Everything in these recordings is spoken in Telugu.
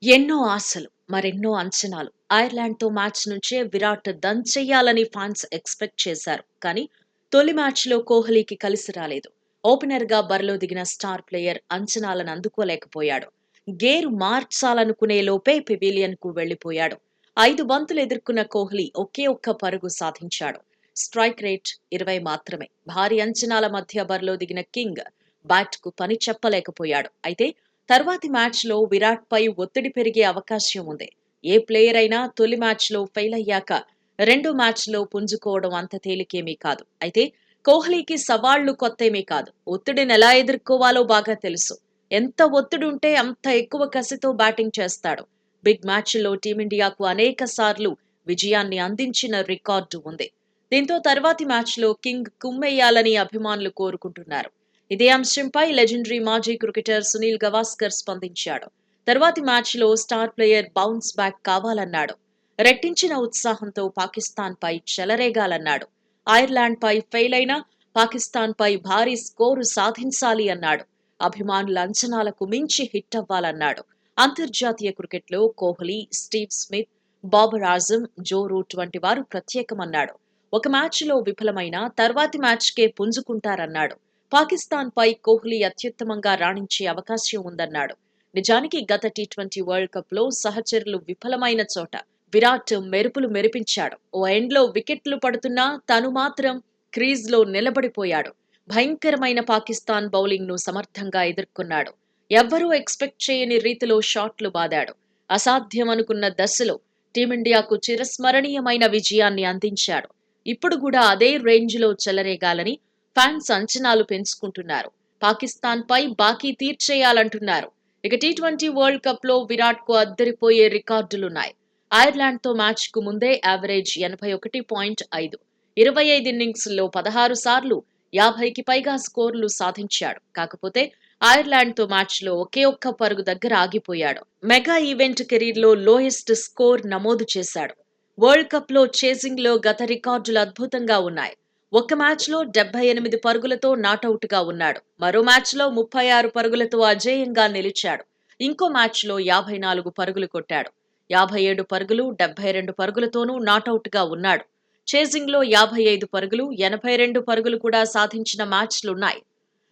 ఎన్నో ఆశలు, మరెన్నో అంచనాలు. ఐర్లాండ్‌తో మ్యాచ్ నుంచే విరాట్ దంచెయ్యాలని ఫాన్స్ ఎక్స్‌పెక్ట్ చేశారు. కానీ తొలి మ్యాచ్‌లో కోహ్లీకి కలిసి రాలేదు. ఓపెనర్‌గా బరిలో దిగిన స్టార్ ప్లేయర్ అంచనాలను అందుకోలేకపోయాడు. గేరు మార్చాలనుకునే లోపే పెవిలియన్‌కు వెళ్లిపోయాడు. 5 బంతులు ఎదుర్కొన్న కోహ్లీ ఒకే ఒక్క పరుగు సాధించాడు. స్ట్రైక్ రేట్ 20 మాత్రమే. భారీ అంచనాల మధ్య బరిలో దిగిన కింగ్ బ్యాట్‌కు పని చెప్పలేకపోయాడు. అయితే తర్వాతి మ్యాచ్‌లో విరాట్‌పై ఒత్తిడి పెరిగే అవకాశం ఉంది. ఏ ప్లేయర్ అయినా తొలి మ్యాచ్‌లో ఫెయిల్ అయ్యాక రెండో మ్యాచ్‌లో పుంజుకోవడం అంత తేలికేమీ కాదు. అయితే కోహ్లీకి సవాళ్లు కొత్తేమీ కాదు. ఒత్తిడిని ఎలా ఎదుర్కోవాలో బాగా తెలుసు. ఎంత ఒత్తిడి ఉంటే అంత ఎక్కువ కసితో బ్యాటింగ్ చేస్తాడు. బిగ్ మ్యాచ్‌ల్లో టీమిండియాకు అనేక సార్లు విజయాన్ని అందించిన రికార్డు ఉంది. దీంతో తర్వాతి మ్యాచ్‌లో కింగ్ కుమ్మేయాలని అభిమానులు కోరుకుంటున్నారు. ఇదే అంశంపై లెజెండరీ మాజీ క్రికెటర్ సునీల్ గవాస్కర్ స్పందించాడు. తర్వాతి మ్యాచ్‌లో స్టార్ ప్లేయర్ బౌన్స్ బ్యాక్ కావాలన్నాడు. రెట్టించిన ఉత్సాహంతో పాకిస్తాన్‌పై చెలరేగాలన్నాడు. ఐర్లాండ్‌పై ఫెయిల్ అయినా పాకిస్తాన్‌పై భారీ స్కోరు సాధించాలి అన్నాడు. అభిమానుల అంచనాలకు మించి హిట్ అవ్వాలన్నాడు. అంతర్జాతీయ క్రికెట్లో Kohli, Steve Smith, Babar Azam, Joe Root వంటి వారు ప్రత్యేకమన్నాడు. ఒక మ్యాచ్‌లో విఫలమైన తర్వాతి మ్యాచ్‌కే పుంజుకుంటారన్నాడు. పాకిస్తాన్‌పై కోహ్లీ అత్యుత్తమంగా రాణించే అవకాశం ఉందన్నాడు. నిజానికి గత టీ20 వరల్డ్ కప్‌లో సహచరులు విఫలమైన చోట విరాట్ మెరుపులు మెరిపించాడు. ఓ ఎండ్‌లో వికెట్లు పడుతున్నా తను మాత్రం క్రీజ్‌లో నిలబడిపోయాడు. భయంకరమైన పాకిస్తాన్ బౌలింగ్‌ను సమర్థంగా ఎదుర్కొన్నాడు. ఎవ్వరూ ఎక్స్‌పెక్ట్ చేయని రీతిలో షాట్లు బాదాడు. అసాధ్యమనుకున్న దశలో టీమిండియాకు చిరస్మరణీయమైన విజయాన్ని అందించాడు. ఇప్పుడు కూడా అదే రేంజ్‌లో చెలరేగాలని ఫ్యాన్స్ అంచనాలు పెంచుకుంటున్నారు. పాకిస్తాన్‌పై బాకీ తీర్చేయాలంటున్నారు. ఇక టీ20 వరల్డ్ కప్‌లో విరాట్‌కు అద్దరిపోయే రికార్డులున్నాయి. ఐర్లాండ్‌తో మ్యాచ్‌కు ముందే యావరేజ్ 81.5, 25 ఇన్నింగ్స్‌ల్లో 16 సార్లు 50కి పైగా స్కోర్లు సాధించాడు. కాకపోతే ఐర్లాండ్‌తో మ్యాచ్‌లో ఒకే ఒక్క పరుగు దగ్గర ఆగిపోయాడు. మెగా ఈవెంట్ కెరీర్‌లో లోయెస్ట్ స్కోర్ నమోదు చేశాడు. వరల్డ్ కప్‌లో చేజింగ్‌లో గత రికార్డులు అద్భుతంగా ఉన్నాయి. ఒక్క మ్యాచ్‌లో 78 పరుగులతో నాటౌట్‌గా ఉన్నాడు. మరో మ్యాచ్‌లో 36 పరుగులతో అజేయంగా నిలిచాడు. ఇంకో మ్యాచ్‌లో 54 పరుగులు కొట్టాడు. 57 పరుగులు, 72 పరుగులతోనూ నాటౌట్‌గా ఉన్నాడు. చేజింగ్‌లో 55 పరుగులు, 82 పరుగులు కూడా సాధించిన మ్యాచ్లున్నాయి.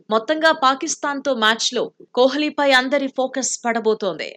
మొత్తంగా పాకిస్తాన్‌తో మ్యాచ్‌లో కోహ్లీపై అందరి ఫోకస్ పడబోతోంది.